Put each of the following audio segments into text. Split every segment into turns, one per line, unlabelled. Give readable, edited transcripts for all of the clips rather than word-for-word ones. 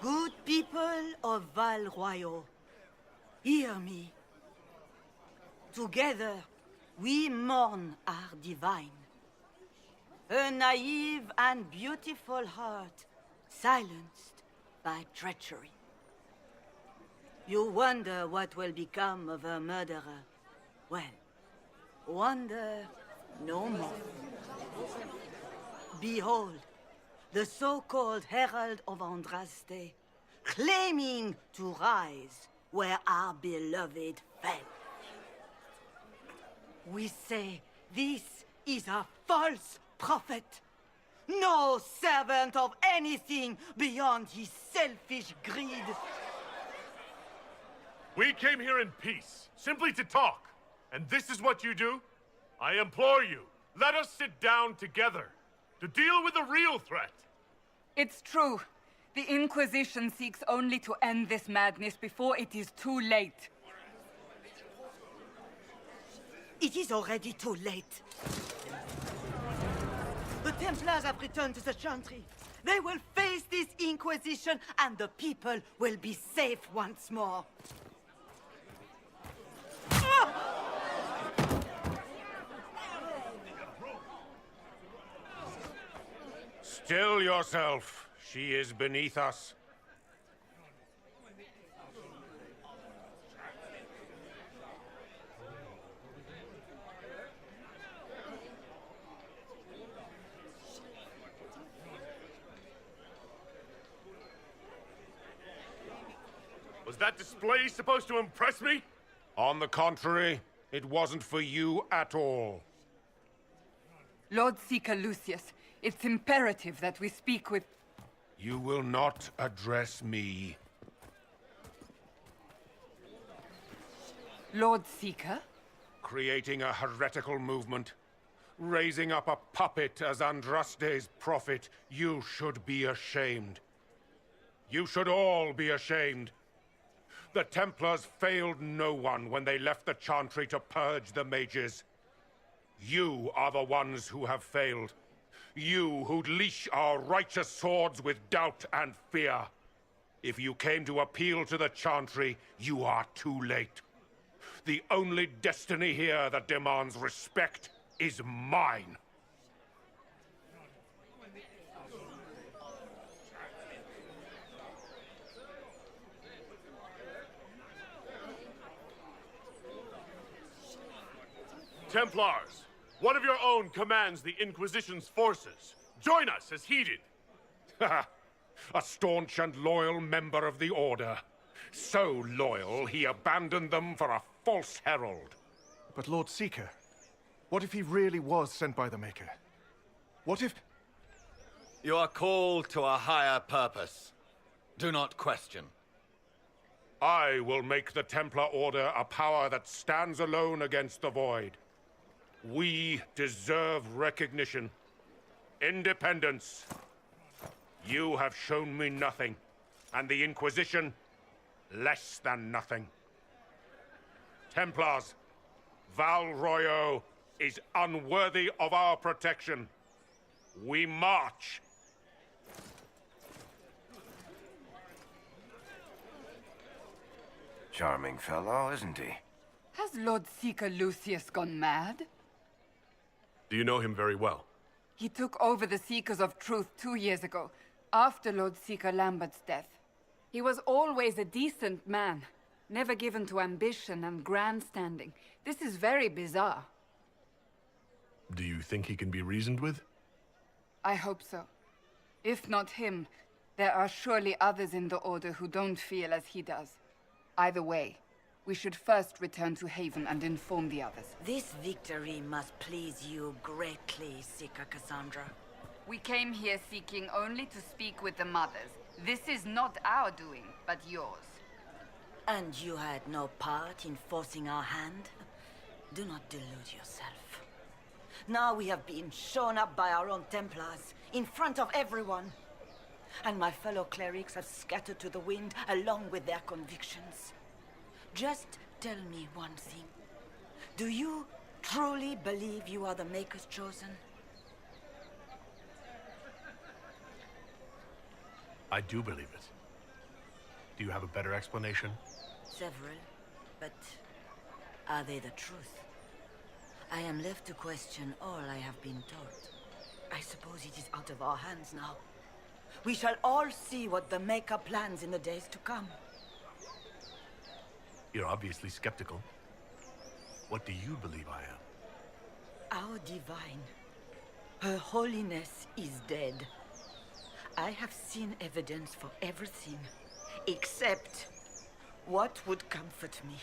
Good people of Val Royal, hear me. Together, we mourn our divine. A naive and beautiful heart, silenced by treachery. You wonder what will become of a murderer. Well, wonder no more. Behold, the so-called Herald of Andraste, claiming to rise where our beloved fell. We say this is a false prophet. No servant of anything beyond his selfish greed.
We came here in peace, simply to talk. And this is what you do? I implore you, let us sit down together to deal with the real threat.
It's true. The Inquisition seeks only to end this madness before it is too late.
It is already too late. The Templars have returned to the Chantry. They will face this Inquisition, and the people will be safe once more.
Still yourself. She is beneath us.
Was that display supposed to impress me?
On the contrary, it wasn't for you at all.
Lord Seeker Lucius, it's imperative that we speak with...
You will not address me.
Lord Seeker?
Creating a heretical movement. Raising up a puppet as Andraste's prophet. You should be ashamed. You should all be ashamed. The Templars failed no one when they left the Chantry to purge the mages. You are the ones who have failed. You who'd leash our righteous swords with doubt and fear. If you came to appeal to the Chantry, you are too late. The only destiny here that demands respect is mine.
Templars, one of your own commands the Inquisition's forces. Join us as heeded.
A staunch and loyal member of the Order. So loyal, he abandoned them for a false herald.
But Lord Seeker, what if he really was sent by the Maker? What if...
You are called to a higher purpose. Do not question.
I will make the Templar Order a power that stands alone against the Void. We deserve recognition. Independence. You have shown me nothing, and the Inquisition, less than nothing. Templars, Val Royal is unworthy of our protection. We march.
Charming fellow, isn't he?
Has Lord Seeker Lucius gone mad?
Do you know him very well?
He took over the Seekers of Truth 2 years ago, after Lord Seeker Lambert's death. He was always a decent man, never given to ambition and grandstanding. This is very bizarre.
Do you think he can be reasoned with?
I hope so. If not him, there are surely others in the Order who don't feel as he does. Either way, we should first return to Haven and inform the others.
This victory must please you greatly, Seeker Cassandra.
We came here seeking only to speak with the mothers. This is not our doing, but yours.
And you had no part in forcing our hand? Do not delude yourself. Now we have been shown up by our own Templars, in front of everyone. And my fellow clerics have scattered to the wind along with their convictions. Just tell me one thing. Do you truly believe you are the Maker's chosen?
I do believe it. Do you have a better explanation?
Several, but are they the truth? I am left to question all I have been taught. I suppose it is out of our hands now. We shall all see what the Maker plans in the days to come.
You're obviously skeptical. What do you believe I am?
Our divine, Her Holiness is dead. I have seen evidence for everything, except what would comfort me.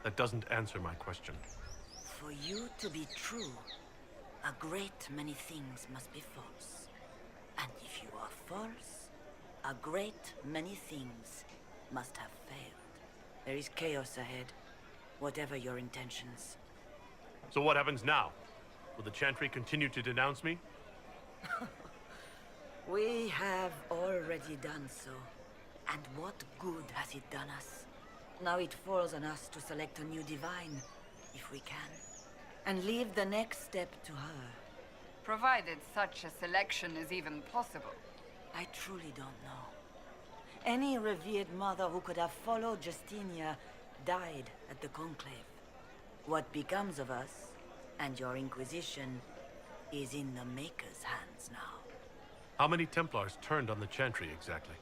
That doesn't answer my question.
For you to be true, a great many things must be false. And if you are false, a great many things must have failed. There is chaos ahead, whatever your intentions.
So what happens now? Will the Chantry continue to denounce me?
We have already done so. And what good has it done us? Now it falls on us to select a new divine, if we can. And leave the next step to her.
Provided such a selection is even possible.
I truly don't know. Any revered mother who could have followed Justinia died at the Conclave. What becomes of us, and your Inquisition, is in the Maker's hands now.
How many Templars turned on the Chantry exactly?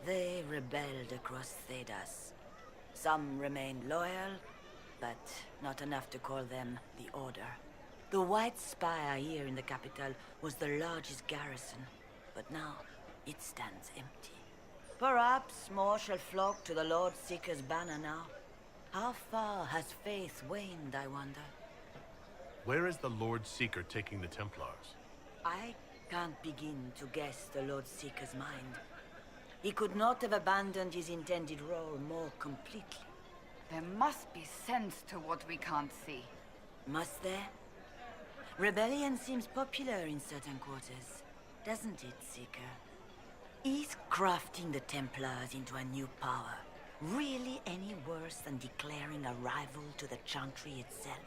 They rebelled across Thedas. Some remained loyal, but not enough to call them the Order. The White Spire here in the capital was the largest garrison, but now it stands empty. Perhaps more shall flock to the Lord Seeker's banner now. How far has faith waned, I wonder?
Where is the Lord Seeker taking the Templars?
I can't begin to guess the Lord Seeker's mind. He could not have abandoned his intended role more completely.
There must be sense to what we can't see.
Must there? Rebellion seems popular in certain quarters, doesn't it, Seeker? Is crafting the Templars into a new power really any worse than declaring a rival to the Chantry itself?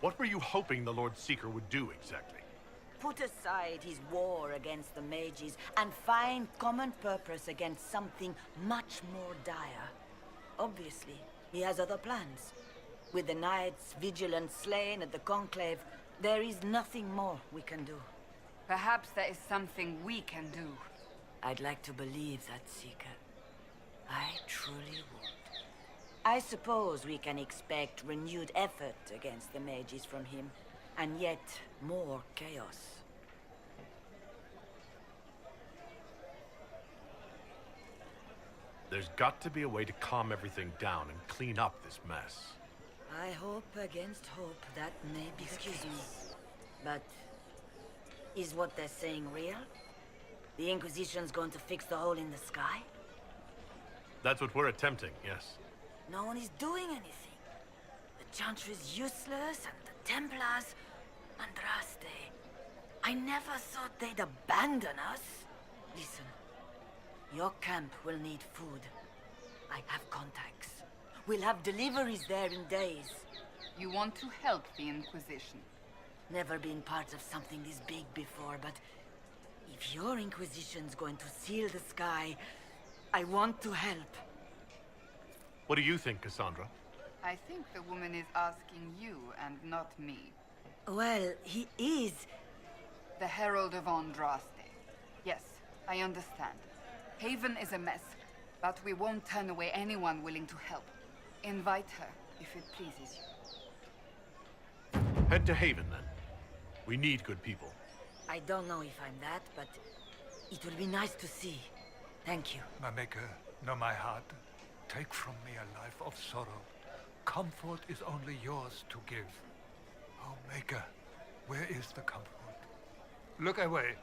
What were you hoping the Lord Seeker would do exactly?
Put aside his war against the mages and find common purpose against something much more dire. Obviously, he has other plans. With the knights vigilant slain at the Conclave, there is nothing more we can do.
Perhaps there is something we can do.
I'd like to believe that, Seeker. I truly would. I suppose we can expect renewed effort against the mages from him, and yet more chaos.
There's got to be a way to calm everything down and clean up this mess.
I hope against hope that may be the case. But is what they're saying real? The Inquisition's going to fix the hole in the sky?
That's what we're attempting, yes.
No one is doing anything. The Chantry's useless, and the Templars... Andraste. I never thought they'd abandon us. Listen, your camp will need food. I have contacts. We'll have deliveries there in days.
You want to help the Inquisition?
Never been part of something this big before, but if your Inquisition's going to seal the sky, I want to help.
What do you think, Cassandra?
I think the woman is asking you and not me.
Well, he is.
The Herald of Andraste. Yes, I understand. Haven is a mess, but we won't turn away anyone willing to help. Invite her, if it pleases you.
Head to Haven, then. We need good people.
I don't know if I'm that, but it will be nice to see. Thank you.
My Maker, know my heart. Take from me a life of sorrow. Comfort is only yours to give. Oh, Maker, where is the comfort? Look away.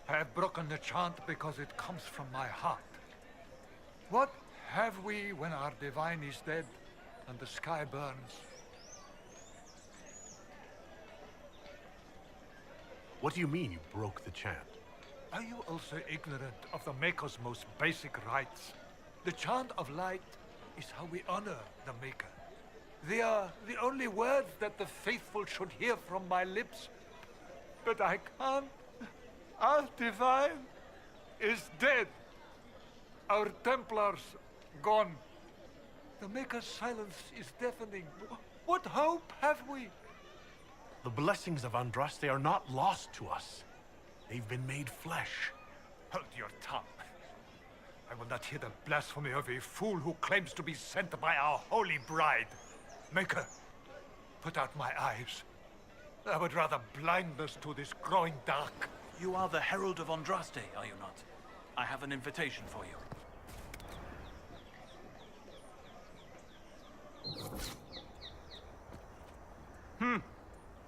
I have broken the chant because it comes from my heart. What have we when our divine is dead and the sky burns?
What do you mean you broke the chant?
Are you also ignorant of the Maker's most basic rites? The chant of light is how we honor the Maker. They are the only words that the faithful should hear from my lips. But I can't. Our divine is dead. Our Templars gone. The Maker's silence is deafening. What hope have we?
The blessings of Andraste are not lost to us. They've been made flesh.
Hold your tongue. I will not hear the blasphemy of a fool who claims to be sent by our holy bride. Maker, put out my eyes. I would rather blindness to this growing dark.
You are the Herald of Andraste, are you not? I have an invitation for you.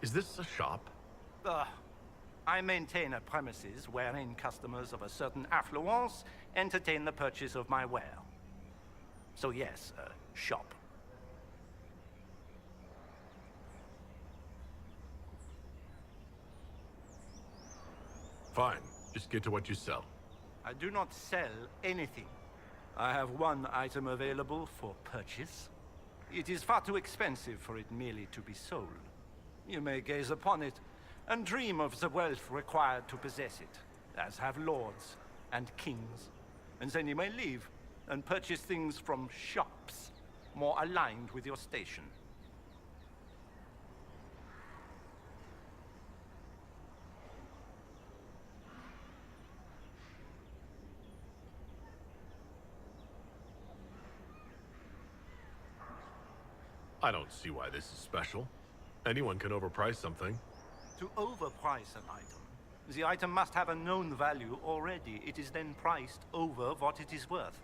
Is this a shop?
I maintain a premises wherein customers of a certain affluence entertain the purchase of my ware. So yes, a shop.
Fine. Just get to what you sell.
I do not sell anything. I have one item available for purchase. It is far too expensive for it merely to be sold. You may gaze upon it and dream of the wealth required to possess it, as have lords and kings. And then you may leave and purchase things from shops more aligned with your station.
I don't see why this is special. Anyone can overprice something.
To overprice an item, the item must have a known value already. It is then priced over what it is worth.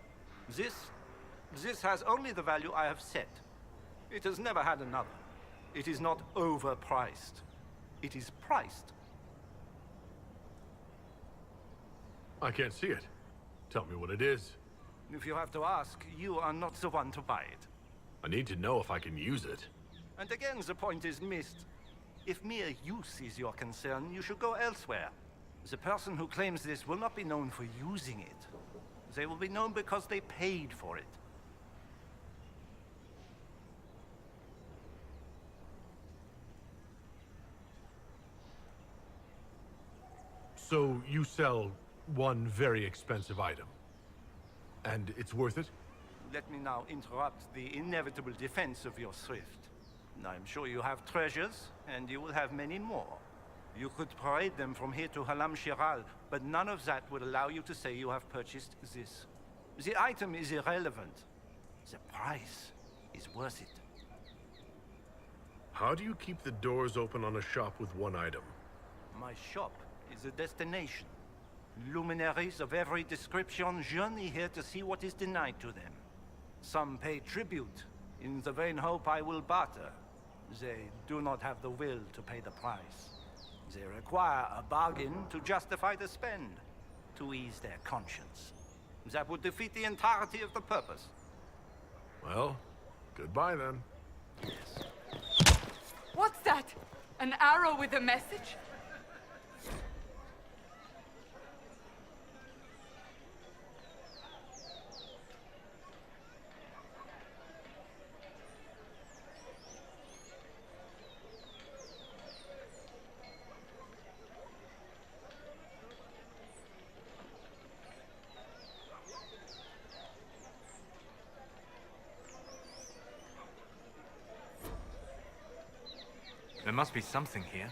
This has only the value I have set. It has never had another. It is not overpriced. It is priced.
I can't see it. Tell me what it is.
If you have to ask, you are not the one to buy it.
I need to know if I can use it.
And again, the point is missed. If mere use is your concern, you should go elsewhere. The person who claims this will not be known for using it. They will be known because they paid for it.
So you sell one very expensive item. And it's worth it?
Let me now interrupt the inevitable defense of your thrift. I'm sure you have treasures, and you will have many more. You could parade them from here to Halam Shiral, but none of that would allow you to say you have purchased this. The item is irrelevant. The price is worth it.
How do you keep the doors open on a shop with one item?
My shop is a destination. Luminaries of every description journey here to see what is denied to them. Some pay tribute, in the vain hope I will barter. They do not have the will to pay the price. They require a bargain to justify the spend, to ease their conscience. That would defeat the entirety of the purpose.
Well, goodbye then.
What's that? An arrow with a message?
There must be something here.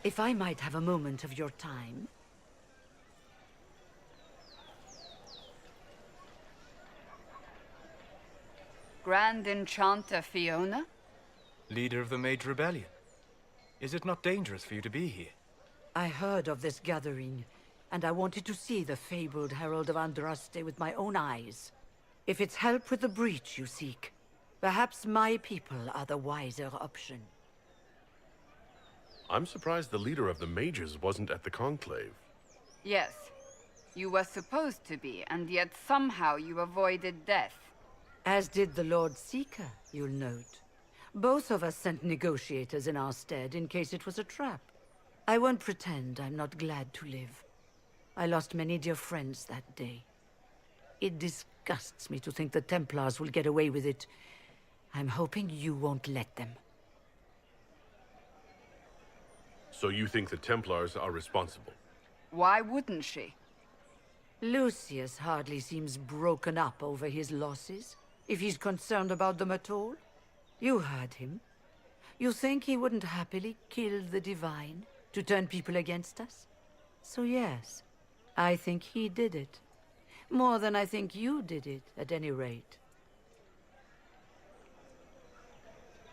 If I might have a moment of your time.
Grand Enchanter Fiona?
Leader of the Mage Rebellion. Is it not dangerous for you to be here?
I heard of this gathering, and I wanted to see the fabled Herald of Andraste with my own eyes. If it's help with the breach you seek, perhaps my people are the wiser option.
I'm surprised the leader of the mages wasn't at the conclave.
Yes. You were supposed to be, and yet somehow you avoided death.
As did the Lord Seeker, you'll note. Both of us sent negotiators in our stead in case it was a trap. I won't pretend I'm not glad to live. I lost many dear friends that day. It disgusts me to think the Templars will get away with it. I'm hoping you won't let them.
So you think the Templars are responsible?
Why wouldn't she?
Lucius hardly seems broken up over his losses, if he's concerned about them at all. You heard him. You think he wouldn't happily kill the Divine to turn people against us? So yes, I think he did it. More than I think you did it, at any rate.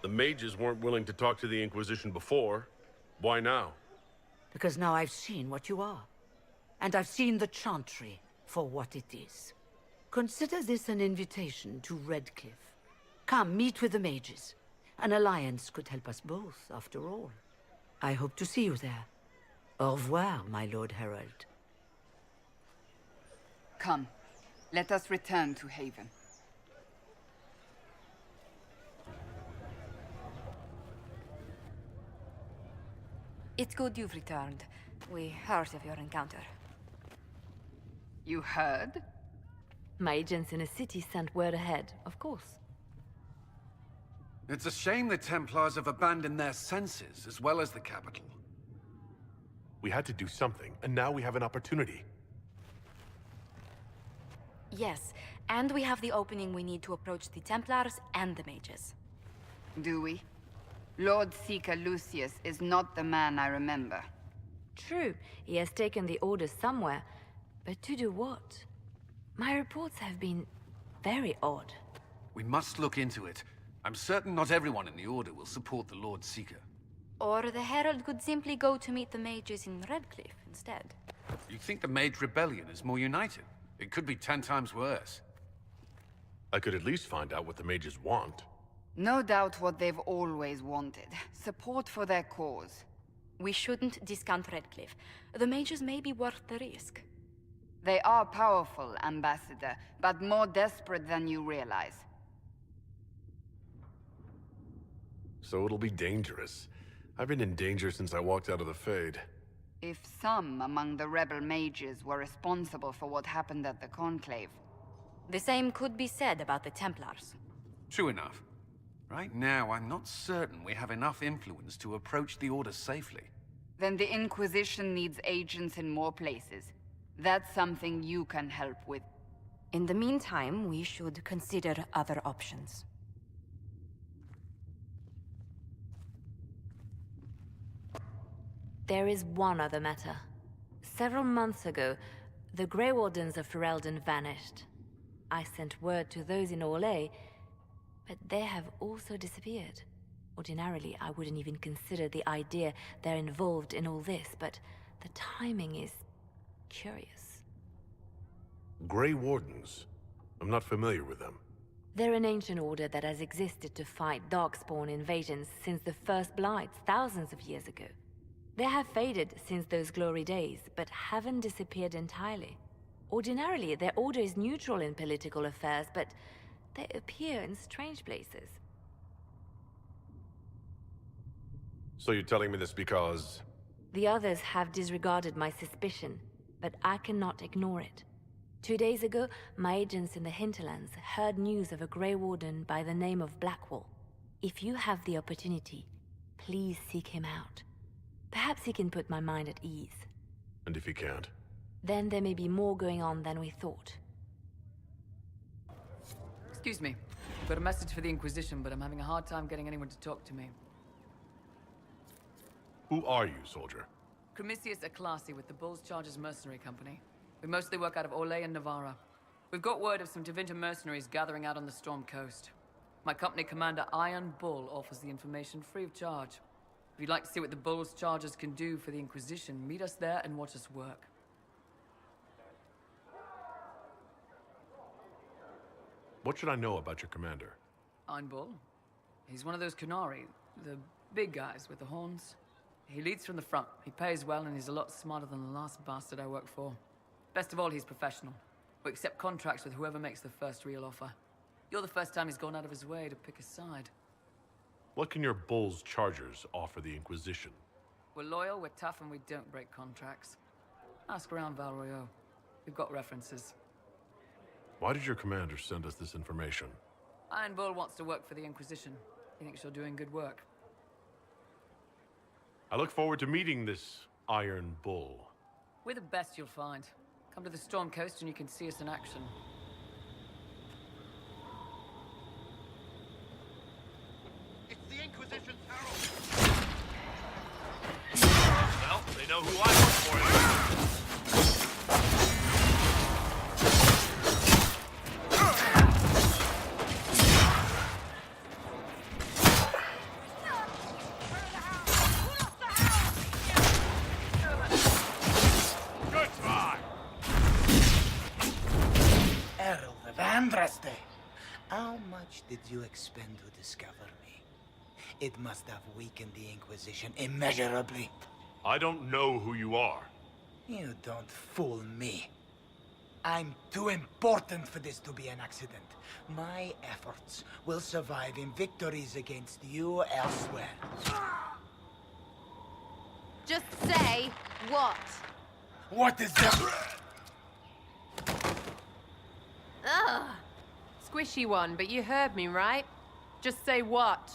The mages weren't willing to talk to the Inquisition before. Why now?
Because now I've seen what you are. And I've seen the Chantry for what it is. Consider this an invitation to Redcliffe. Come, meet with the mages. An alliance could help us both, after all. I hope to see you there. Au revoir, my Lord Herald.
Come, let us return to Haven.
It's good you've returned. We heard of your encounter.
You heard?
My agents in the city sent word ahead, of course.
It's a shame the Templars have abandoned their senses, as well as the capital.
We had to do something, and now we have an opportunity.
Yes, and we have the opening we need to approach the Templars and the mages.
Do we? Lord Seeker Lucius is not the man I remember.
True, he has taken the orders somewhere, but to do what? My reports have been very odd.
We must look into it. I'm certain not everyone in the Order will support the Lord Seeker.
Or the Herald could simply go to meet the mages in Redcliffe instead.
You think the Mage Rebellion is more united? It could be 10 times worse.
I could at least find out what the mages want.
No doubt what they've always wanted. Support for their cause.
We shouldn't discount Redcliffe. The mages may be worth the risk.
They are powerful, Ambassador, but more desperate than you realize.
So it'll be dangerous. I've been in danger since I walked out of the Fade.
If some among the rebel mages were responsible for what happened at the Conclave.
The same could be said about the Templars.
True enough. Right now, I'm not certain we have enough influence to approach the Order safely.
Then the Inquisition needs agents in more places. That's something you can help with.
In the meantime, we should consider other options. There is one other matter. Several months ago, the Grey Wardens of Ferelden vanished. I sent word to those in Orlais, but they have also disappeared. Ordinarily, I wouldn't even consider the idea they're involved in all this, but the timing is curious.
Grey Wardens? I'm not familiar with them.
They're an ancient order that has existed to fight Darkspawn invasions since the first Blights thousands of years ago. They have faded since those glory days, but haven't disappeared entirely. Ordinarily, their order is neutral in political affairs, but they appear in strange places.
So you're telling me this because...
The others have disregarded my suspicion, but I cannot ignore it. 2 days ago, my agents in the hinterlands heard news of a Grey Warden by the name of Blackwall. If you have the opportunity, please seek him out. Perhaps he can put my mind at ease.
And if he can't?
Then there may be more going on than we thought.
Excuse me. I've got a message for the Inquisition, but I'm having a hard time getting anyone to talk to me.
Who are you, soldier?
Cremisius Aclasi with the Bulls Chargers Mercenary Company. We mostly work out of Orlais and Navarra. We've got word of some Tevinter mercenaries gathering out on the Storm Coast. My company commander, Iron Bull, offers the information free of charge. If you'd like to see what the Bull's charges can do for the Inquisition, meet us there and watch us work.
What should I know about your commander?
Iron Bull? He's one of those Kunari, the big guys with the horns. He leads from the front. He pays well, and he's a lot smarter than the last bastard I worked for. Best of all, he's professional. We accept contracts with whoever makes the first real offer. You're the first time he's gone out of his way to pick a side.
What can your Bull's chargers offer the Inquisition?
We're loyal, we're tough, and we don't break contracts. Ask around Val Royeaux. We've got references.
Why did your commander send us this information?
Iron Bull wants to work for the Inquisition. He thinks you're doing good work.
I look forward to meeting this Iron Bull.
We're the best you'll find. Come to the Storm Coast and you can see us in action.
It's the Inquisition's herald! Well, they know who I work for.
How much did you expend to discover me? It must have weakened the Inquisition immeasurably.
I don't know who you are.
You don't fool me. I'm too important for this to be an accident. My efforts will survive in victories against you elsewhere.
Just say what?
What is that?
Ugh. Squishy one, but you heard me, right? Just say what?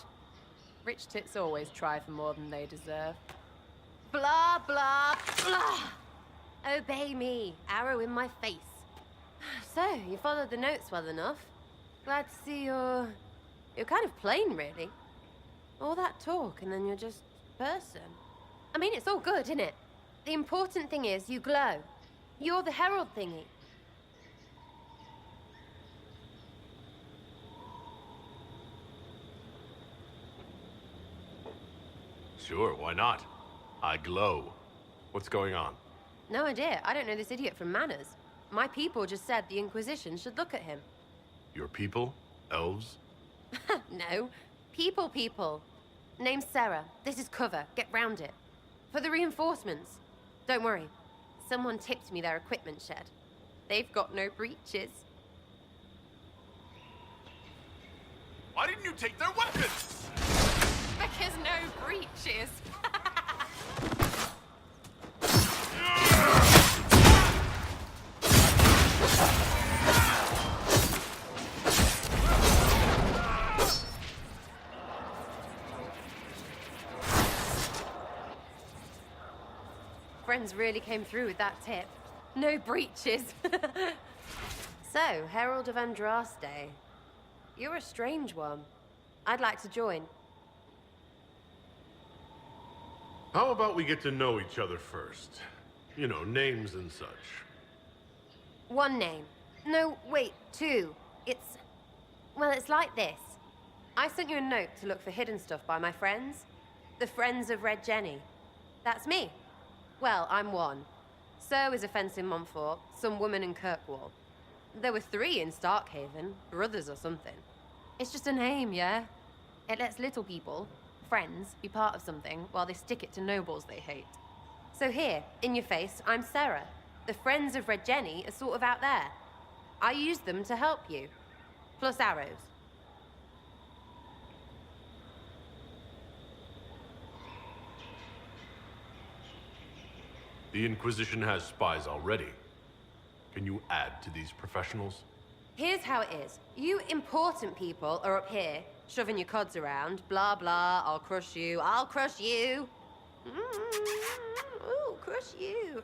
Rich tits always try for more than they deserve. Blah, blah, blah. Obey me. Arrow in my face. So, you followed the notes well enough. Glad to see you're kind of plain, really. All that talk, and then you're just person. I mean, it's all good, isn't it? The important thing is you glow. You're the herald thingy.
Sure, why not? I glow. What's going on?
No idea. I don't know this idiot from Manners. My people just said the Inquisition should look at him.
Your people? Elves?
No. People. Name's Sarah. This is cover. Get round it. For the reinforcements. Don't worry. Someone tipped me their equipment shed. They've got no breaches.
Why didn't you take their weapons?
Because no breaches. Friends really came through with that tip. No breaches. So, Herald of Andraste. You're a strange one. I'd like to join.
How about we get to know each other first? You know, names and such.
One name. No, wait, two. Well, it's like this. I sent you a note to look for hidden stuff by my friends. The Friends of Red Jenny. That's me. Well, I'm one. So is a fence in Montfort, some woman in Kirkwall. There were 3 in Starkhaven, brothers or something. It's just a name, yeah? It lets little people, friends, be part of something while they stick it to nobles they hate. So here, in your face, I'm Sarah. The Friends of Red Jenny are sort of out there. I use them to help you. Plus arrows.
The Inquisition has spies already. Can you add to these professionals?
Here's how it is. You important people are up here, shoving your cods around. Blah, blah, I'll crush you. Ooh, crush you.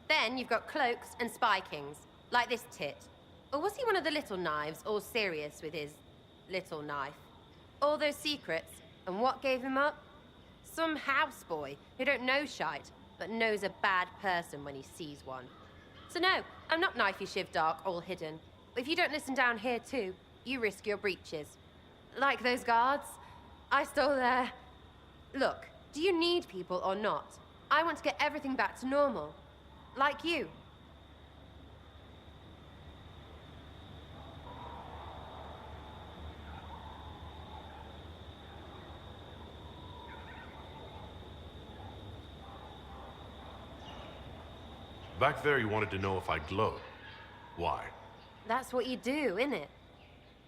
Then you've got cloaks and spy kings, like this tit. Or was he one of the little knives, all serious with his little knife? All those secrets, and what gave him up? Some houseboy who don't know shite, but knows a bad person when he sees one. So no, I'm not knifey shiv dark, all hidden. If you don't listen down here too, you risk your breeches. Like those guards. I stole their... Look, do you need people or not? I want to get everything back to normal. Like you.
Back there, you wanted to know if I glowed. Why?
That's what you do, innit?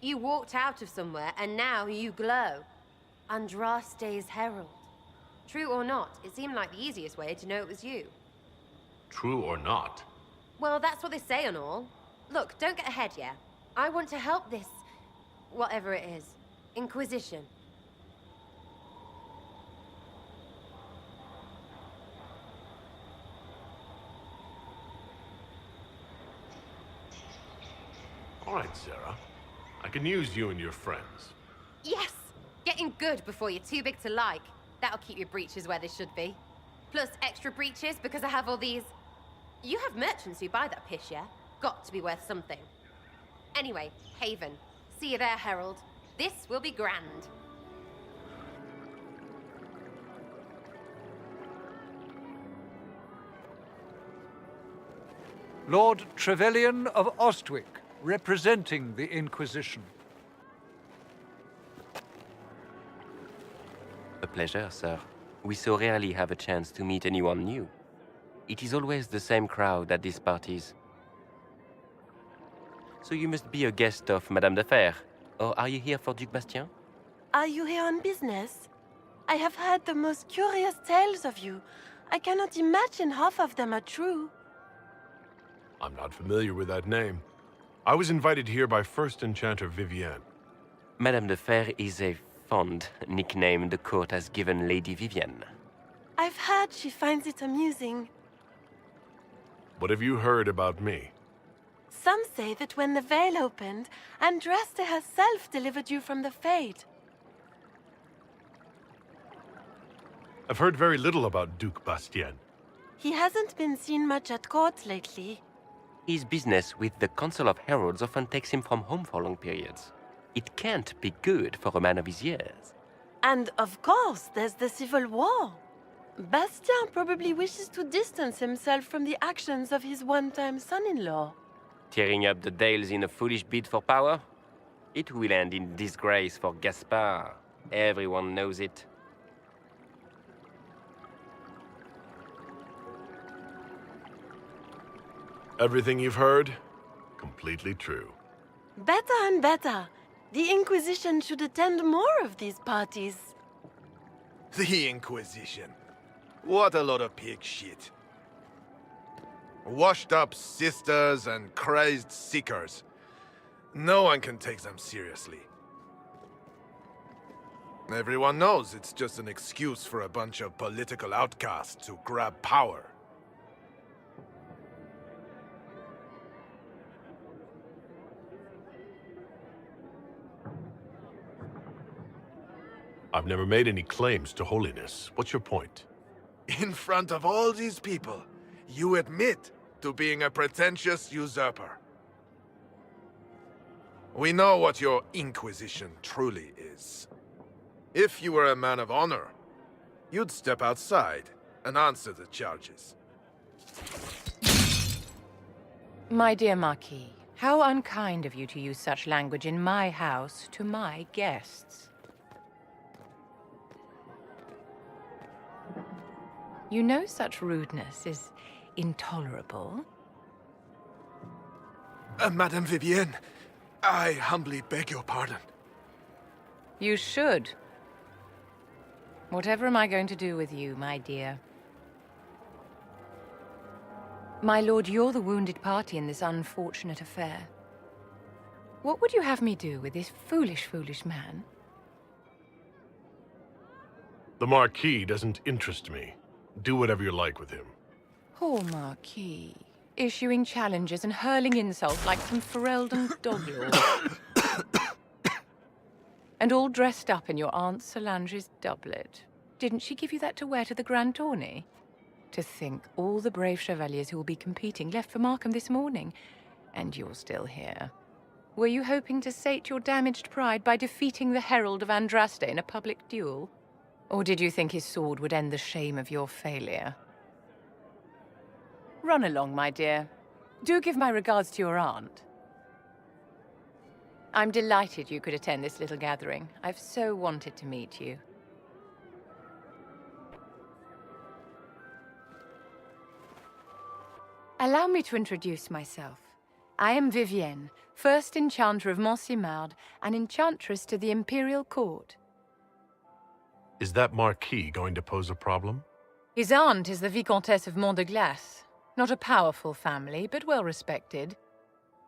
You walked out of somewhere, and now you glow. Andraste's herald. True or not, it seemed like the easiest way to know it was you.
True or not?
Well, that's what they say and all. Look, don't get ahead, yeah? I want to help this... whatever it is. Inquisition.
All right, Sarah. I can use you and your friends.
Yes! Getting good before you're too big to like. That'll keep your breeches where they should be. Plus extra breeches because I have all these... You have merchants who buy that piss, yeah? Got to be worth something. Anyway, Haven. See you there, Herald. This will be grand.
Lord Trevelyan of Ostwick, representing the Inquisition.
A pleasure, sir. We so rarely have a chance to meet anyone new. It is always the same crowd at these parties. So you must be a guest of Madame de Fer, or are you here for Duc Bastien?
Are you here on business? I have heard the most curious tales of you. I cannot imagine half of them are true.
I'm not familiar with that name. I was invited here by First Enchanter Vivienne.
Madame de Fer is a fond nickname the court has given Lady Vivienne.
I've heard she finds it amusing.
What have you heard about me?
Some say that when the veil opened, Andraste herself delivered you from the Fade.
I've heard very little about Duc Bastien.
He hasn't been seen much at court lately.
His business with the Council of Heralds often takes him from home for long periods. It can't be good for a man of his years.
And of course, there's the civil war. Bastien probably wishes to distance himself from the actions of his one-time son-in-law.
Tearing up the Dales in a foolish bid for power? It will end in disgrace for Gaspard. Everyone knows it.
Everything you've heard? Completely true.
Better and better. The Inquisition should attend more of these parties.
The Inquisition. What a lot of pig shit. Washed-up sisters and crazed seekers. No one can take them seriously. Everyone knows it's just an excuse for a bunch of political outcasts to grab power.
I've never made any claims to holiness. What's your point?
In front of all these people, you admit to being a pretentious usurper. We know what your Inquisition truly is. If you were a man of honor, you'd step outside and answer the charges.
My dear Marquis, how unkind of you to use such language in my house to my guests. You know such rudeness is intolerable.
Madame Vivienne, I humbly beg your pardon.
You should. Whatever am I going to do with you, my dear? My lord, you're the wounded party in this unfortunate affair. What would you have me do with this foolish, foolish man?
The Marquis doesn't interest me. Do whatever you like with him.
Poor Marquis. Issuing challenges and hurling insults like some Ferelden doglord. And all dressed up in your Aunt Solange's doublet. Didn't she give you that to wear to the Grand Tourney? To think all the brave chevaliers who will be competing left for Markham this morning, and you're still here. Were you hoping to sate your damaged pride by defeating the Herald of Andraste in a public duel? Or did you think his sword would end the shame of your failure? Run along, my dear. Do give my regards to your aunt. I'm delighted you could attend this little gathering. I've so wanted to meet you. Allow me to introduce myself. I am Vivienne, first enchanter of Montsimard and enchantress to the Imperial Court.
Is that Marquis going to pose a problem?
His aunt is the Vicomtesse of Mont de Glace. Not a powerful family, but well respected.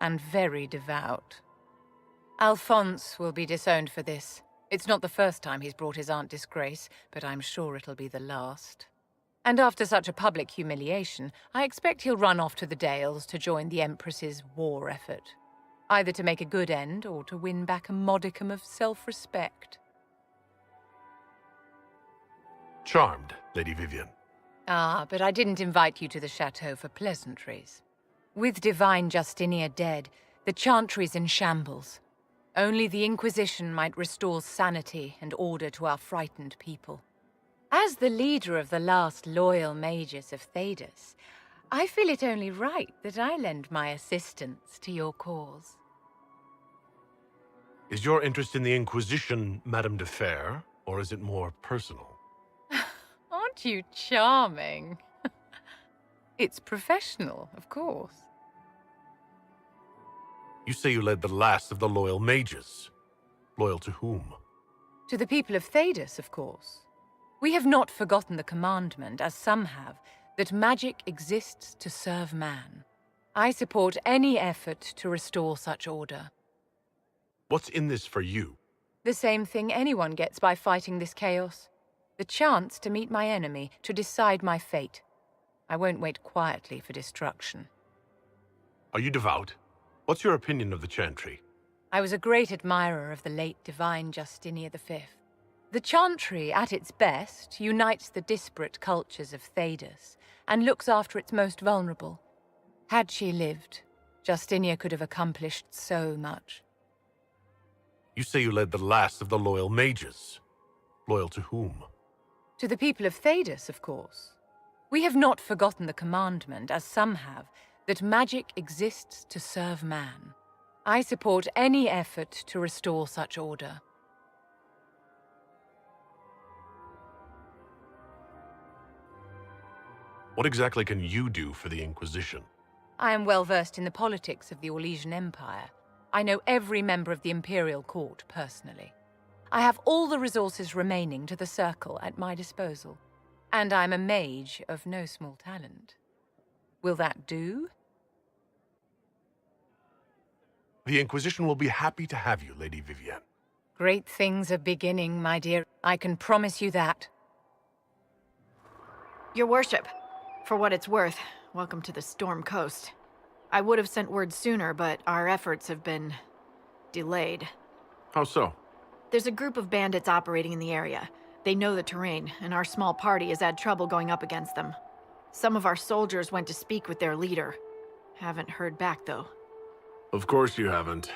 And very devout. Alphonse will be disowned for this. It's not the first time he's brought his aunt disgrace, but I'm sure it'll be the last. And after such a public humiliation, I expect he'll run off to the Dales to join the Empress's war effort. Either to make a good end, or to win back a modicum of self-respect.
Charmed, Lady Vivienne.
Ah, but I didn't invite you to the chateau for pleasantries. With divine Justinia dead, the Chantry's in shambles. Only the Inquisition might restore sanity and order to our frightened people. As the leader of the last loyal mages of Thedas, I feel it only right that I lend my assistance to your cause.
Is your interest in the Inquisition, Madame de Fer, or is it more personal?
Aren't you charming? It's professional, of course.
You say you led the last of the loyal mages. Loyal to whom?
To the people of Thedas, of course. We have not forgotten the commandment, as some have, that magic exists to serve man. I support any effort to restore such order.
What's in this for you?
The same thing anyone gets by fighting this chaos. The chance to meet my enemy, to decide my fate. I won't wait quietly for destruction.
Are you devout? What's your opinion of the Chantry?
I was a great admirer of the late divine Justinia V. The Chantry, at its best, unites the disparate cultures of Thedas and looks after its most vulnerable. Had she lived, Justinia could have accomplished so much.
You say you led the last of the loyal mages. Loyal to whom?
To the people of Thedas, of course. We have not forgotten the commandment, as some have, that magic exists to serve man. I support any effort to restore such order.
What exactly can you do for the Inquisition?
I am well versed in the politics of the Orlesian Empire. I know every member of the Imperial Court personally. I have all the resources remaining to the Circle at my disposal. And I'm a mage of no small talent. Will that do?
The Inquisition will be happy to have you, Lady Vivienne.
Great things are beginning, my dear. I can promise you that.
Your worship, for what it's worth, welcome to the Storm Coast. I would have sent word sooner, but our efforts have been delayed.
How so?
There's a group of bandits operating in the area. They know the terrain, and our small party has had trouble going up against them. Some of our soldiers went to speak with their leader. Haven't heard back, though.
Of course you haven't.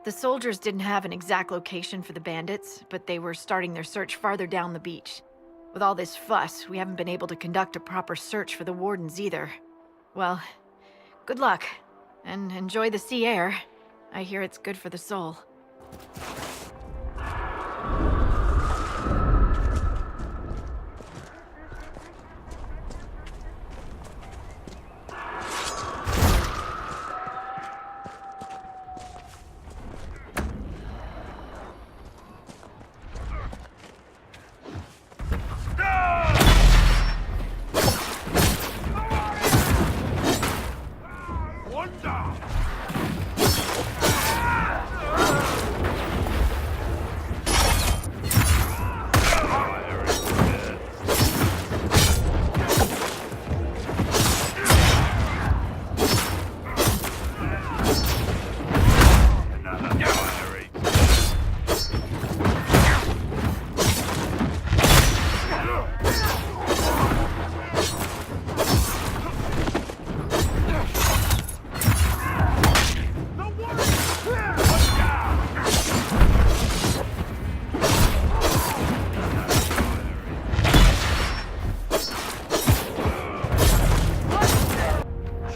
The soldiers didn't have an exact location for the bandits, but they were starting their search farther down the beach. With all this fuss, we haven't been able to conduct a proper search for the wardens either. Well, good luck, and enjoy the sea air. I hear it's good for the soul.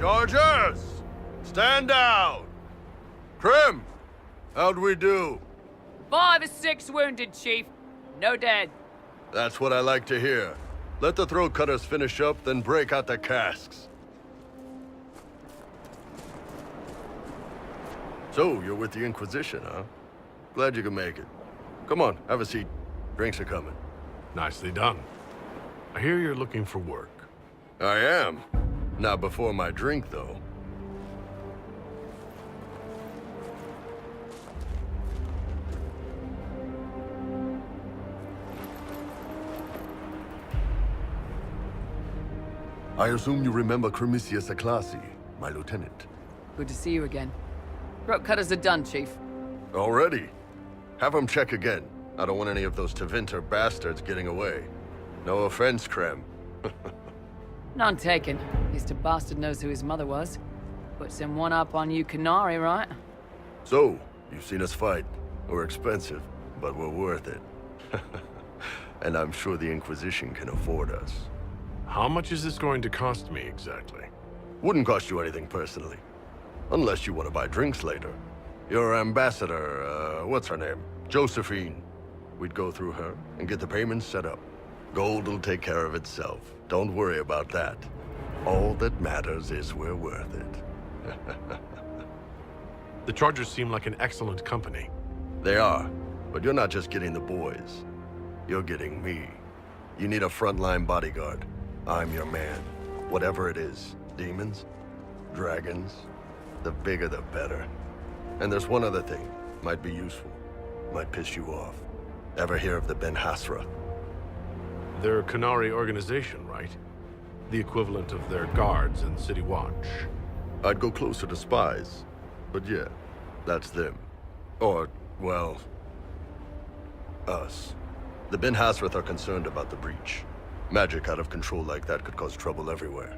Chargers! Stand down! Krim! How'd we do?
5 or 6 wounded, Chief. No dead.
That's what I like to hear. Let the throat cutters finish up, then break out the casks. So, you're with the Inquisition, huh? Glad you could make it. Come on, have a seat. Drinks are coming.
Nicely done. I hear you're looking for work.
I am. Not before my drink, though. I assume you remember Cremisius Aclassi, my lieutenant.
Good to see you again. Throat cutters are done, Chief.
Already? Have him check again. I don't want any of those Tevinter bastards getting away. No offense, Krem.
None taken. At least a bastard knows who his mother was. Puts him one up on you Canary, right?
So, you've seen us fight. We're expensive, but we're worth it. And I'm sure the Inquisition can afford us.
How much is this going to cost me, exactly?
Wouldn't cost you anything personally. Unless you want to buy drinks later. Your ambassador, what's her name? Josephine. We'd go through her and get the payments set up. Gold will take care of itself. Don't worry about that. All that matters is we're worth it.
The Chargers seem like an excellent company.
They are, but you're not just getting the boys. You're getting me. You need a frontline bodyguard. I'm your man. Whatever it is. Demons? Dragons? The bigger the better. And there's one other thing. Might be useful. Might piss you off. Ever hear of the Ben Hasra?
They're a Canary organization, right? The equivalent of their guards and City Watch.
I'd go closer to spies. But yeah, that's them. Or, well, us. The Ben Hasrath are concerned about the breach. Magic out of control like that could cause trouble everywhere.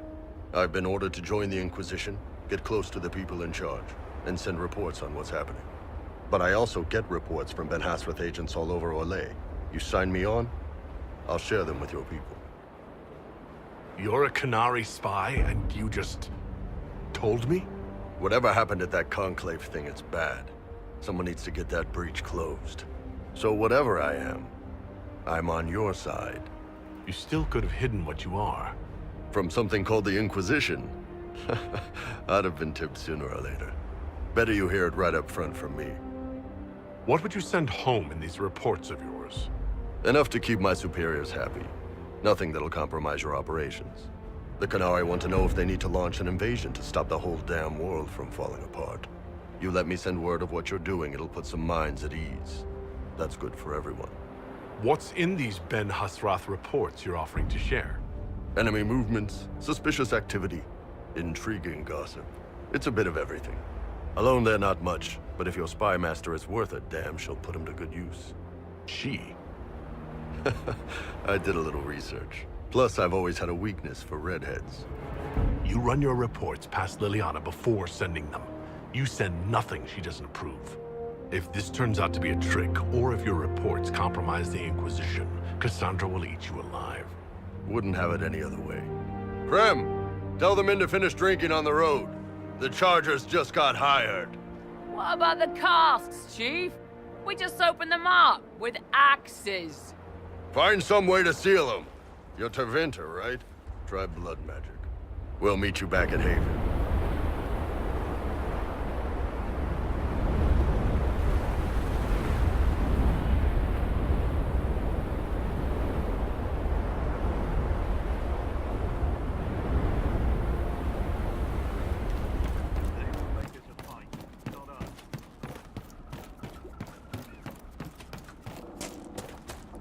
I've been ordered to join the Inquisition, get close to the people in charge, and send reports on what's happening. But I also get reports from Ben Hasrath agents all over Orlais. You sign me on, I'll share them with your people.
You're a Canary spy, and you just told me?
Whatever happened at that conclave thing, it's bad. Someone needs to get that breach closed. So whatever I am, I'm on your side.
You still could have hidden what you are.
From something called the Inquisition? I'd have been tipped sooner or later. Better you hear it right up front from me.
What would you send home in these reports of yours?
Enough to keep my superiors happy. Nothing that'll compromise your operations. The Canary want to know if they need to launch an invasion to stop the whole damn world from falling apart. You let me send word of what you're doing, it'll put some minds at ease. That's good for everyone.
What's in these Ben Hasrath reports you're offering to share?
Enemy movements, suspicious activity, intriguing gossip. It's a bit of everything. Alone they're not much, but if your spy master is worth a damn, she'll put him to good use.
She?
I did a little research. Plus, I've always had a weakness for redheads.
You run your reports past Liliana before sending them. You send nothing she doesn't approve. If this turns out to be a trick, or if your reports compromise the Inquisition, Cassandra will eat you alive.
Wouldn't have it any other way. Krem, tell the men to finish drinking on the road. The Chargers just got hired.
What about the casks, Chief? We just opened them up with axes.
Find some way to seal them. You're Tevinter, right? Try blood magic. We'll meet you back at Haven.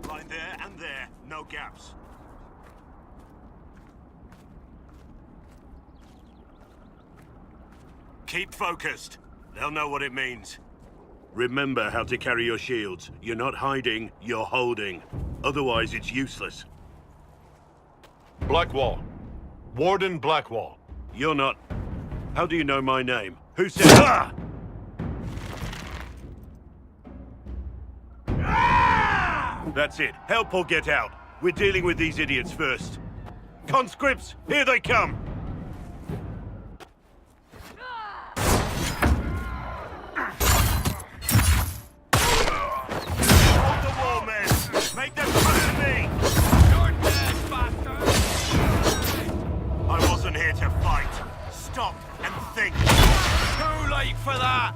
Line there and there, no gaps. Keep focused. They'll know what it means. Remember how to carry your shields. You're not hiding, you're holding. Otherwise, it's useless.
Blackwall. Warden Blackwall.
You're not... How do you know my name? Who said... Ah! That's it. Help or get out. We're dealing with these idiots first. Conscripts, here they come! wasn't here to fight. Stop and think.
Too late for that!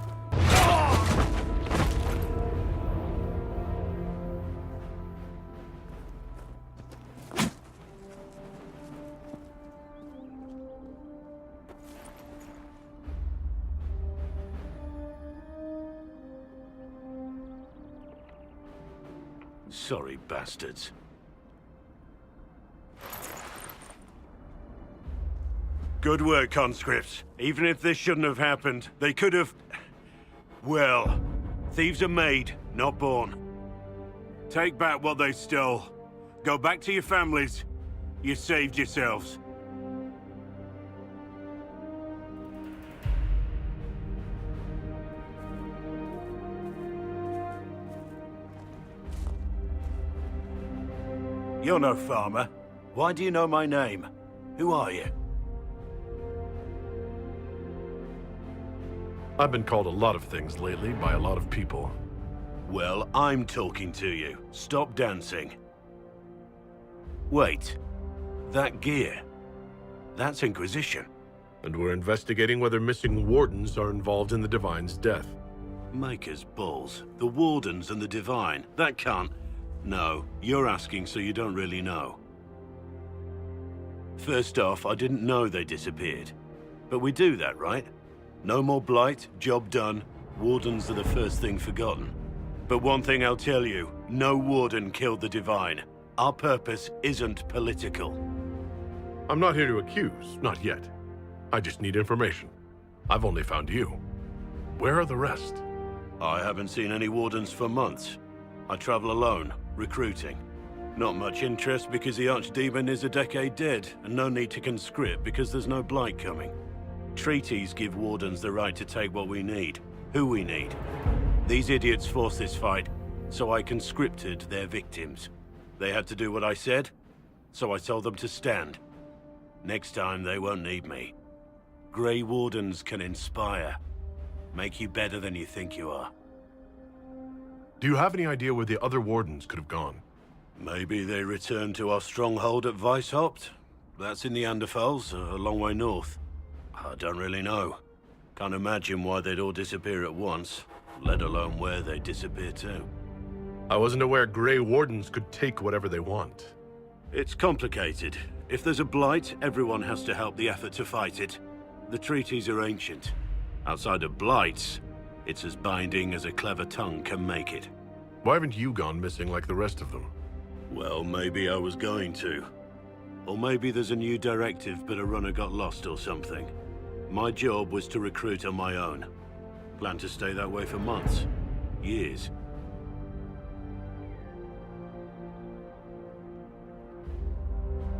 Sorry, bastards. Good work, conscripts. Even if this shouldn't have happened, they could have... Well, thieves are made, not born. Take back what they stole. Go back to your families. You saved yourselves. You're no farmer. Why do you know my name? Who are you?
I've been called a lot of things lately by a lot of people.
Well, I'm talking to you. Stop dancing. Wait. That gear. That's Inquisition.
And we're investigating whether missing wardens are involved in the Divine's death.
Maker's balls. The Wardens and the Divine. That can't... No, you're asking so you don't really know. First off, I didn't know they disappeared. But we do that, right? No more blight, job done. Wardens are the first thing forgotten. But one thing I'll tell you, no Warden killed the Divine. Our purpose isn't political.
I'm not here to accuse, not yet. I just need information. I've only found you. Where are the rest?
I haven't seen any Wardens for months. I travel alone, recruiting. Not much interest because the Archdemon is a decade dead, and no need to conscript because there's no blight coming. Treaties give Wardens the right to take what we need, who we need. These idiots forced this fight, so I conscripted their victims. They had to do what I said, so I told them to stand. Next time they won't need me. Grey Wardens can inspire, make you better than you think you are.
Do you have any idea where the other Wardens could have gone?
Maybe they returned to our stronghold at Weishaupt. That's in the Anderfels, a long way north. I don't really know. Can't imagine why they'd all disappear at once, let alone where they'd disappear to.
I wasn't aware Grey Wardens could take whatever they want.
It's complicated. If there's a blight, everyone has to help the effort to fight it. The treaties are ancient. Outside of blights, it's as binding as a clever tongue can make it.
Why haven't you gone missing like the rest of them?
Well, maybe I was going to. Or maybe there's a new directive but a runner got lost or something. My job was to recruit on my own. Plan to stay that way for months. Years.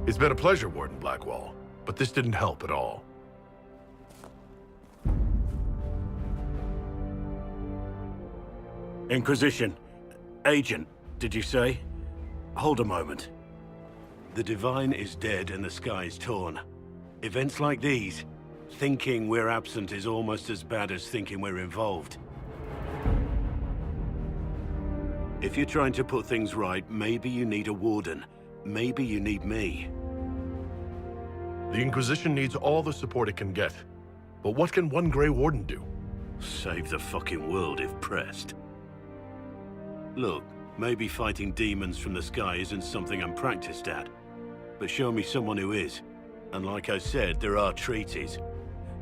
It's been a pleasure, Warden Blackwall, but this didn't help at all.
Inquisition. Agent, did you say? Hold a moment. The Divine is dead and the sky is torn. Events like these, thinking we're absent is almost as bad as thinking we're involved. If you're trying to put things right, maybe you need a Warden. Maybe you need me.
The Inquisition needs all the support it can get. But what can one Grey Warden do?
Save the fucking world if pressed. Look, maybe fighting demons from the sky isn't something I'm practiced at. But show me someone who is. And like I said, there are treaties.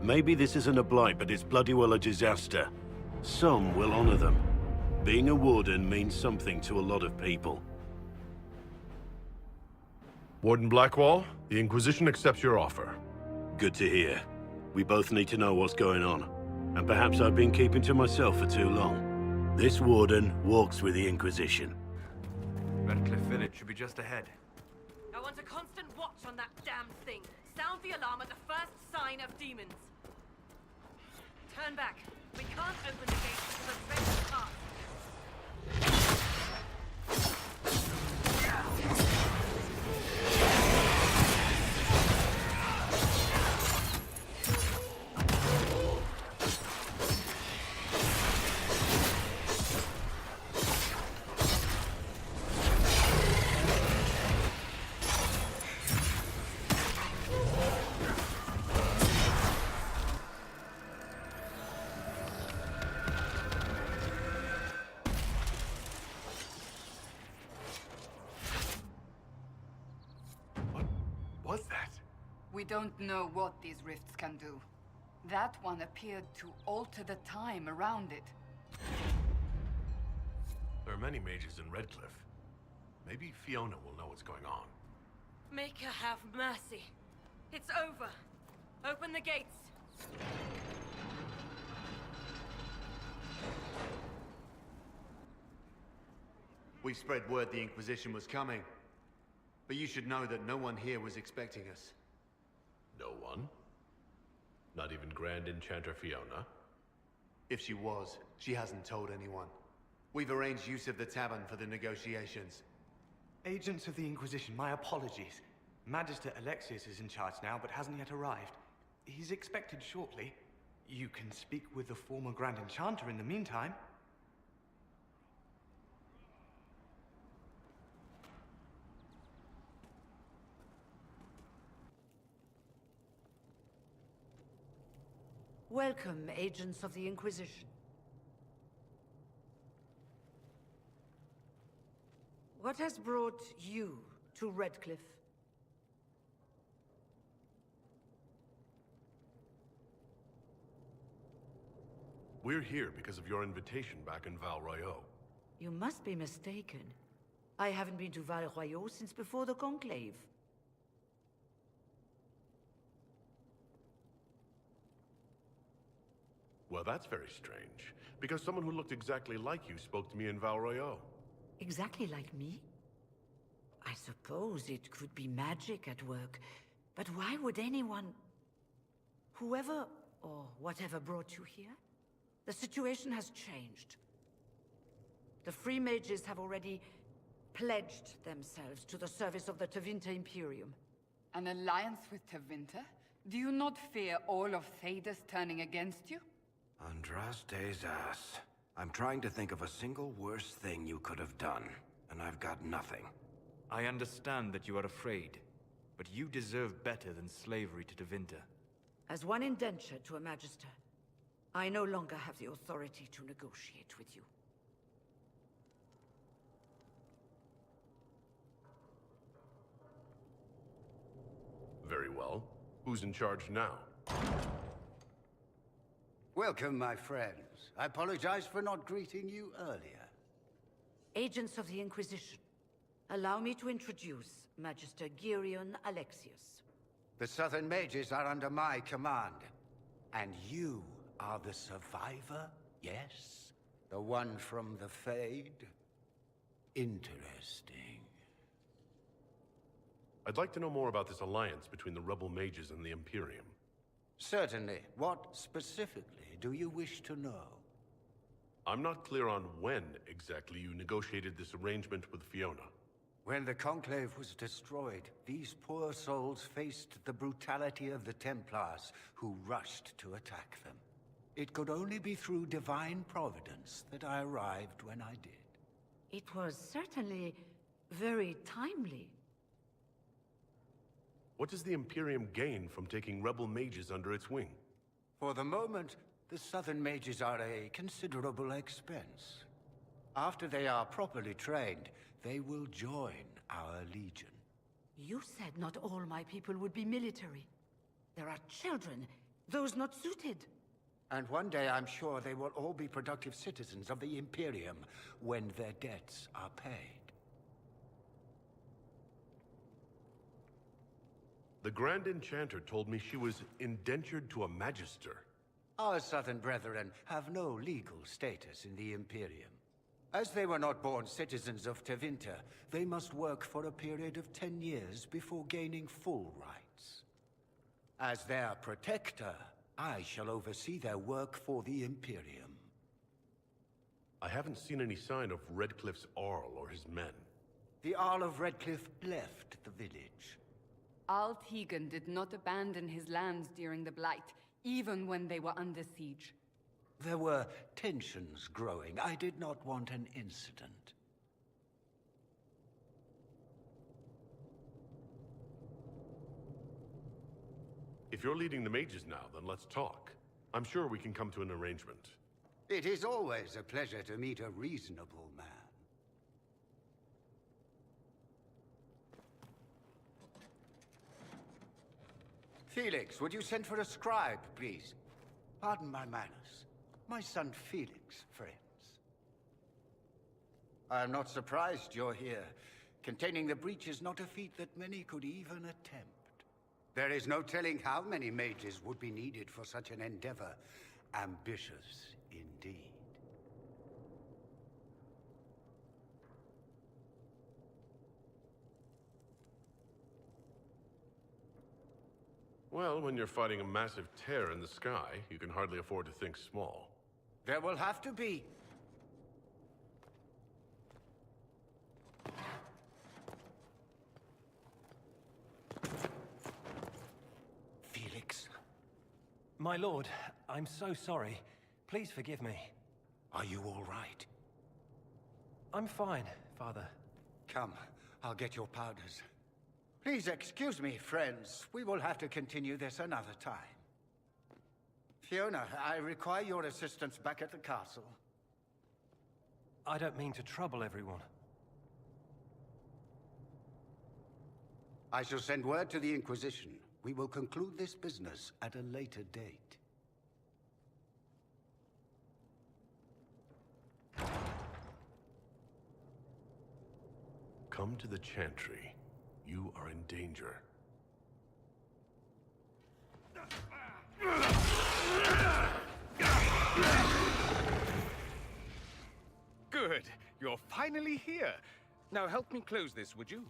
Maybe this isn't a blight, but it's bloody well a disaster. Some will honor them. Being a Warden means something to a lot of people.
Warden Blackwall, the Inquisition accepts your offer.
Good to hear. We both need to know what's going on. And perhaps I've been keeping to myself for too long. This Warden walks with the Inquisition.
Redcliffe Village should be just ahead.
I want a constant watch on that damn thing. Sound the alarm at the first sign of demons. Turn back. We can't open the gate until the threat is past.
We don't know what these rifts can do. That one appeared to alter the time around it.
There are many mages in Redcliffe. Maybe Fiona will know what's going on.
Make her have mercy. It's over. Open the gates.
We spread word the Inquisition was coming. But you should know that no one here was expecting us.
No one? Not even Grand Enchanter Fiona?
If she was, she hasn't told anyone. We've arranged use of the tavern for the negotiations.
Agents of the Inquisition, my apologies. Magister Alexius is in charge now, but hasn't yet arrived. He's expected shortly. You can speak with the former Grand Enchanter in the meantime.
Welcome, agents of the Inquisition. What has brought you to Redcliffe?
We're here because of your invitation back in Val Royeaux.
You must be mistaken. I haven't been to Val Royeaux since before the Conclave.
Well, that's very strange, because someone who looked exactly like you spoke to me in Val Royeaux.
Exactly like me? I suppose it could be magic at work, but why would anyone... Whoever or whatever brought you here? The situation has changed. The Free Mages have already pledged themselves to the service of the Tevinter Imperium.
An alliance with Tevinter? Do you not fear all of Thedas turning against you?
Andraste's ass. I'm trying to think of a single worse thing you could have done, and I've got nothing.
I understand that you are afraid, but you deserve better than slavery to Tevinter.
As one indentured to a Magister, I no longer have the authority to negotiate with you.
Very well. Who's in charge now?
Welcome, my friends. I apologize for not greeting you earlier.
Agents of the Inquisition, allow me to introduce Magister Girion Alexius.
The Southern Mages are under my command. And you are the survivor, yes? The one from the Fade? Interesting.
I'd like to know more about this alliance between the rebel mages and the Imperium.
Certainly. What specifically do you wish to know?
I'm not clear on when exactly you negotiated this arrangement with Fiona.
When the Conclave was destroyed, these poor souls faced the brutality of the Templars, who rushed to attack them. It could only be through divine providence that I arrived when I did.
It was certainly very timely.
What does the Imperium gain from taking rebel mages under its wing?
For the moment, the Southern Mages are a considerable expense. After they are properly trained, they will join our Legion.
You said not all my people would be military. There are children, those not suited.
And one day I'm sure they will all be productive citizens of the Imperium when their debts are paid.
The Grand Enchanter told me she was indentured to a Magister.
Our Southern brethren have no legal status in the Imperium. As they were not born citizens of Tevinter, they must work for a period of 10 years before gaining full rights. As their protector, I shall oversee their work for the Imperium.
I haven't seen any sign of Redcliffe's Arl or his men.
The Arl of Redcliffe left the village.
Al Tegan did not abandon his lands during the Blight, even when they were under siege.
There were tensions growing. I did not want an incident.
If you're leading the mages now, then let's talk. I'm sure we can come to an arrangement.
It is always a pleasure to meet a reasonable man. Felix, would you send for a scribe, please? Pardon my manners. My son Felix, friends. I am not surprised you're here. Containing the breach is not a feat that many could even attempt. There is no telling how many mages would be needed for such an endeavor. Ambitious, indeed.
Well, when you're fighting a massive tear in the sky, you can hardly afford to think small.
There will have to be.
Felix. My lord, I'm so sorry. Please forgive me.
Are you all right?
I'm fine, Father.
Come, I'll get your powders. Please excuse me, friends. We will have to continue this another time. Fiona, I require your assistance back at the castle.
I don't mean to trouble everyone.
I shall send word to the Inquisition. We will conclude this business at a later date.
Come to the Chantry. You are in danger.
Good. You're finally here. Now help me close this, would you?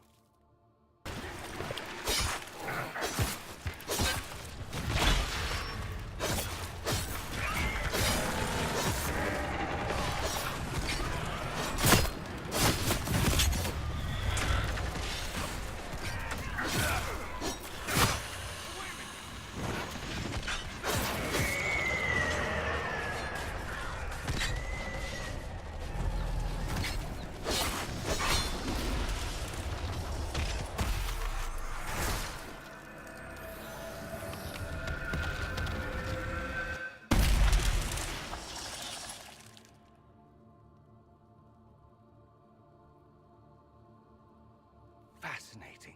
Fascinating.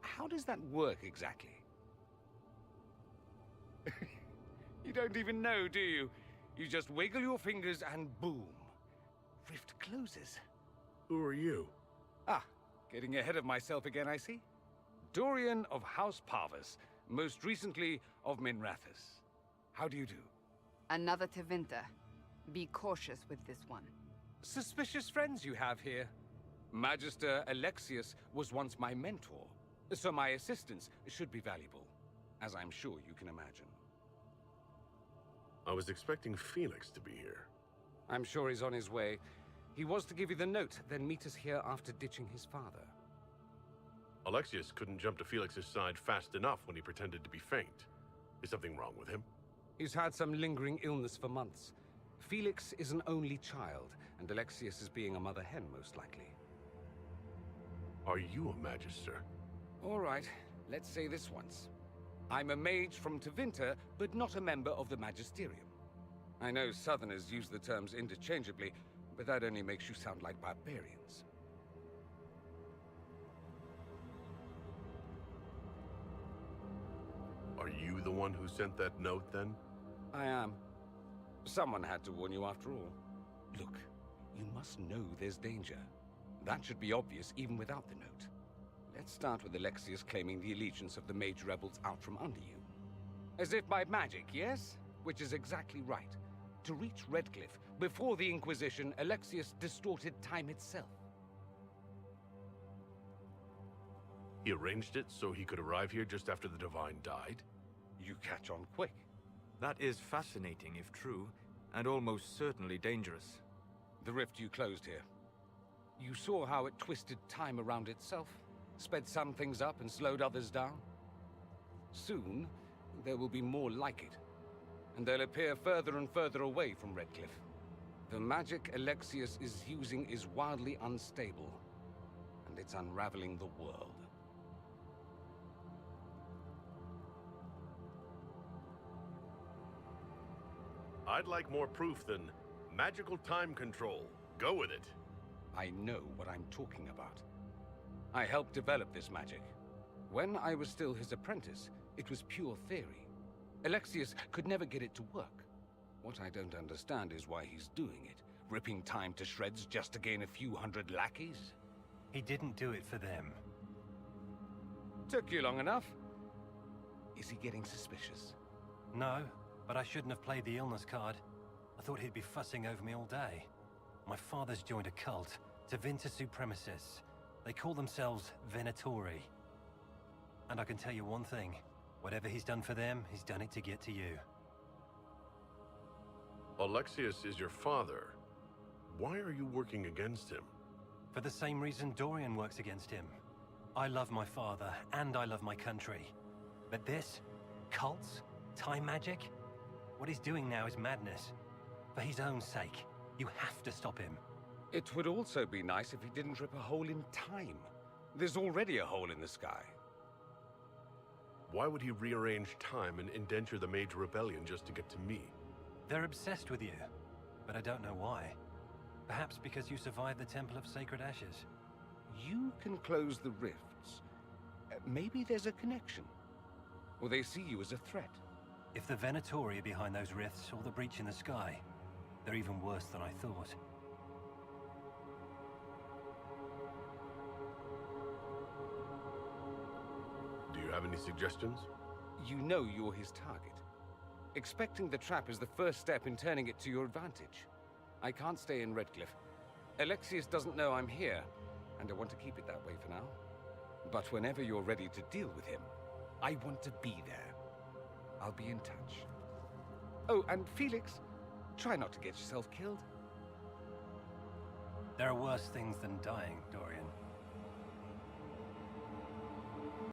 How does that work exactly? You don't even know, do you? You just wiggle your fingers and boom. Rift closes.
Who are you?
Ah, getting ahead of myself again, I see. Dorian of House Parvus, most recently of Minrathous. How do you do?
Another Tevinter. Be cautious with this one.
Suspicious friends you have here. Magister Alexius was once my mentor, so my assistance should be valuable, as I'm sure you can imagine.
I was expecting Felix to be here.
I'm sure he's on his way. He was to give you the note, then meet us here after ditching his father.
Alexius couldn't jump to Felix's side fast enough when he pretended to be faint. Is something wrong with him?
He's had some lingering illness for months. Felix is an only child, and Alexius is being a mother hen, most likely.
Are you a Magister?
All right, let's say this once. I'm a mage from Tevinter, but not a member of the Magisterium. I know Southerners use the terms interchangeably, but that only makes you sound like barbarians.
Are you the one who sent that note, then?
I am. Someone had to warn you after all. Look, you must know there's danger. That should be obvious even without the note. Let's start with Alexius claiming the allegiance of the mage rebels out from under you. As if by magic, yes? Which is exactly right. To reach Redcliffe, before the Inquisition, Alexius distorted time itself.
He arranged it so he could arrive here just after the Divine died?
You catch on quick.
That is fascinating if true, and almost certainly dangerous.
The rift you closed here. You saw how it twisted time around itself, sped some things up and slowed others down. Soon, there will be more like it, and they'll appear further and further away from Redcliffe. The magic Alexius is using is wildly unstable, and it's unraveling the world.
I'd like more proof than magical time control. Go with it.
I know what I'm talking about. I helped develop this magic. When I was still his apprentice, It was pure theory. Alexius could never get it to work. What I don't understand is why he's doing it. Ripping time to shreds just to gain a few hundred lackeys?
He didn't do it for them.
Took you long enough. Is he getting suspicious?
No, but I shouldn't have played the illness card. I thought he'd be fussing over me all day. My father's joined a cult, Tevinter Supremacists. They call themselves Venatori. And I can tell you one thing. Whatever he's done for them, he's done it to get to you.
Alexius is your father. Why are you working against him?
For the same reason Dorian works against him. I love my father, and I love my country. But this? Cults? Time magic? What he's doing now is madness. For his own sake, you have to stop him.
It would also be nice if he didn't rip a hole in time. There's already a hole in the sky.
Why would he rearrange time and indenture the Mage Rebellion just to get to me?
They're obsessed with you, but I don't know why. Perhaps because you survived the Temple of Sacred Ashes.
You can close the rifts. Maybe there's a connection. Or they see you as a threat.
If the Venatori are behind those rifts or the breach in the sky, they're even worse than I thought.
Do you have any suggestions?
You know you're his target. Expecting the trap is the first step in turning it to your advantage. I can't stay in Redcliffe. Alexius doesn't know I'm here, and I want to keep it that way for now. But whenever you're ready to deal with him, I want to be there. I'll be in touch. Oh, and Felix, try not to get yourself killed.
There are worse things than dying, Dorian.